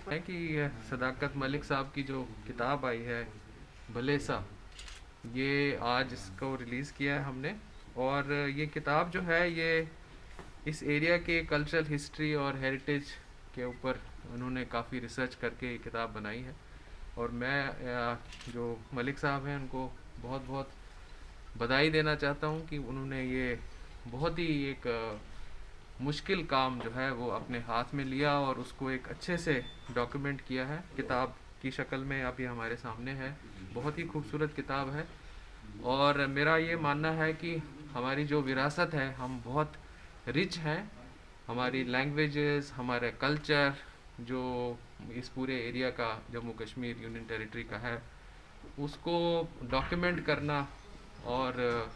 है कि सदाकत मलिक साहब की जो किताब आई है भलेसा, ये आज इसको रिलीज़ किया है हमने। और ये किताब जो है ये इस एरिया के कल्चरल हिस्ट्री और हेरिटेज के ऊपर उन्होंने काफ़ी रिसर्च करके ये किताब बनाई है। और मैं जो मलिक साहब हैं उनको बहुत बहुत बधाई देना चाहता हूँ कि उन्होंने ये बहुत ही एक मुश्किल काम जो है वो अपने हाथ में लिया और उसको एक अच्छे से डॉक्यूमेंट किया है। किताब की शक्ल में अब ये हमारे सामने है। बहुत ही खूबसूरत किताब है और मेरा ये मानना है कि हमारी जो विरासत है, हम बहुत रिच हैं। हमारी लैंग्वेजेस, हमारे कल्चर जो इस पूरे एरिया का जम्मू कश्मीर यूनियन टेरिटरी का है, उसको डॉक्यूमेंट करना और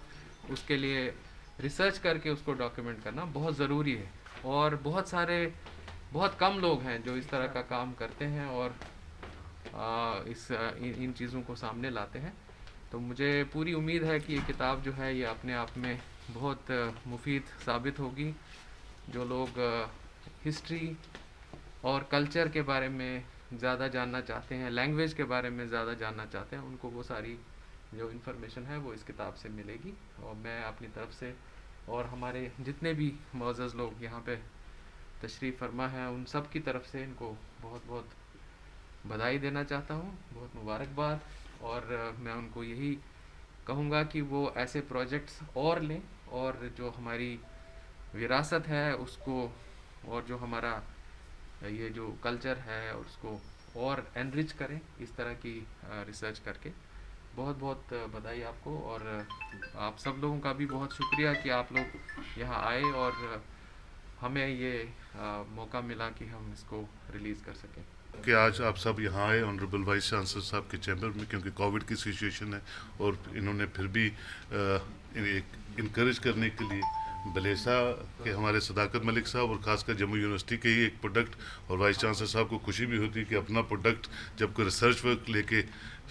उसके लिए रिसर्च करके उसको डॉक्यूमेंट करना बहुत ज़रूरी है। और बहुत कम लोग हैं जो इस तरह का काम करते हैं और इन चीज़ों को सामने लाते हैं। तो मुझे पूरी उम्मीद है कि ये किताब जो है ये अपने आप में बहुत मुफीद साबित होगी। जो लोग हिस्ट्री और कल्चर के बारे में ज़्यादा जानना चाहते हैं, लैंग्वेज के बारे में ज़्यादा जानना चाहते हैं, उनको वो सारी जो इन्फॉर्मेशन है वो इस किताब से मिलेगी। और मैं अपनी तरफ से और हमारे जितने भी मौजूद लोग यहाँ पे तशरीफ़ फरमा हैं उन सब की तरफ से इनको बहुत बहुत बधाई देना चाहता हूँ, बहुत मुबारकबाद। और मैं उनको यही कहूँगा कि वो ऐसे प्रोजेक्ट्स और लें और जो हमारी विरासत है उसको और जो हमारा ये जो कल्चर है उसको और एनरिच करें इस तरह की रिसर्च करके। बहुत बहुत बधाई आपको और आप सब लोगों का भी बहुत शुक्रिया कि आप लोग यहाँ आए और हमें ये मौका मिला कि हम इसको रिलीज़ कर सकें। कि आज आप सब यहाँ आए ऑनरेबल वाइस चांसलर साहब के चैम्बर में, क्योंकि कोविड की सिचुएशन है और इन्होंने फिर भी इनकरेज करने के लिए भलेसा के हमारे सदाकत मलिक साहब और ख़ासकर जम्मू यूनिवर्सिटी के ही एक प्रोडक्ट, और वाइस चांसलर साहब को खुशी भी होती है कि अपना प्रोडक्ट जब कोई रिसर्च वर्क लेके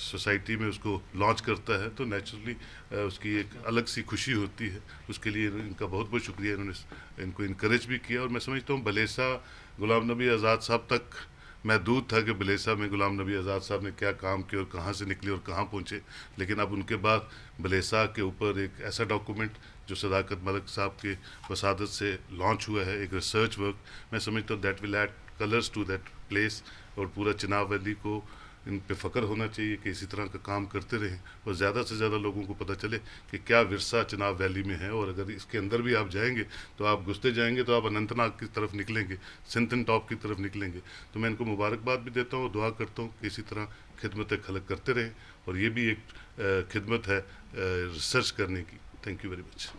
सोसाइटी में उसको लॉन्च करता है तो नेचुरली उसकी एक अलग सी खुशी होती है। उसके लिए इनका बहुत बहुत शुक्रिया, इन्होंने इनको इनकरेज भी किया। और मैं समझता हूँ भलेसा गुलाम नबी आज़ाद साहब तक मैं दूर था कि भलेसा में गुलाम नबी आज़ाद साहब ने क्या काम किया और कहाँ से निकले और कहाँ पहुँचे, लेकिन अब उनके बाद भलेसा के ऊपर एक ऐसा डॉक्यूमेंट जो सदाकत मलिक साहब के वसादत से लॉन्च हुआ है, एक रिसर्च वर्क, मैं समझता हूँ that will add colours to that place. और पूरा चिनाब वैली को इन पे फ़ख्र होना चाहिए कि इसी तरह का काम करते रहें और ज़्यादा से ज़्यादा लोगों को पता चले कि क्या विरसा चिनाब वैली में है। और अगर इसके अंदर भी आप जाएंगे तो आप घुसते जाएंगे तो आप अनंतनाग की तरफ निकलेंगे, सिंथन टॉप की तरफ निकलेंगे। तो मैं इनको मुबारकबाद भी देता हूँ, दुआ करता हूँ कि इसी तरह खिदमत खलक करते रहें। और ये भी एक खिदमत है रिसर्च करने की। Thank you very much.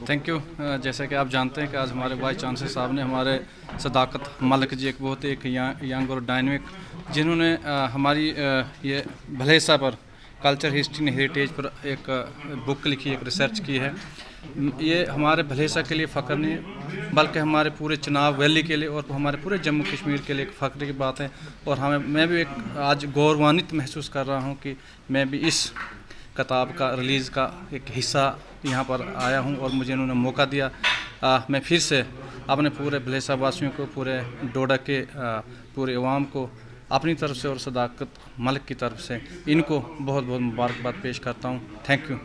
Thank you. जैसे कि आप जानते हैं कि आज हमारे वाइस चांसलर साहब ने हमारे सदाकत मलिक जी एक बहुत एक यंग और डायनेमिक, जिन्होंने हमारी ये भलेसा पर कल्चर हिस्ट्री एंड हेरिटेज पर एक बुक लिखी, एक रिसर्च की है। ये हमारे भलेसा के लिए फ़ख्र नहीं बल्कि हमारे पूरे चिनाब वैली के लिए और हमारे पूरे जम्मू कश्मीर के लिए एक फ़ख्र की बात है। और मैं भी एक आज गौरवान्वित महसूस कर रहा हूँ कि मैं भी इस किताब का रिलीज़ का एक हिस्सा यहाँ पर आया हूँ और मुझे इन्होंने मौका दिया। मैं फिर से अपने पूरे भलेसा वासियों को, पूरे डोडा के पूरे अवाम को अपनी तरफ से और सदाकत मलिक की तरफ से इनको बहुत बहुत मुबारकबाद पेश करता हूँ। Thank you.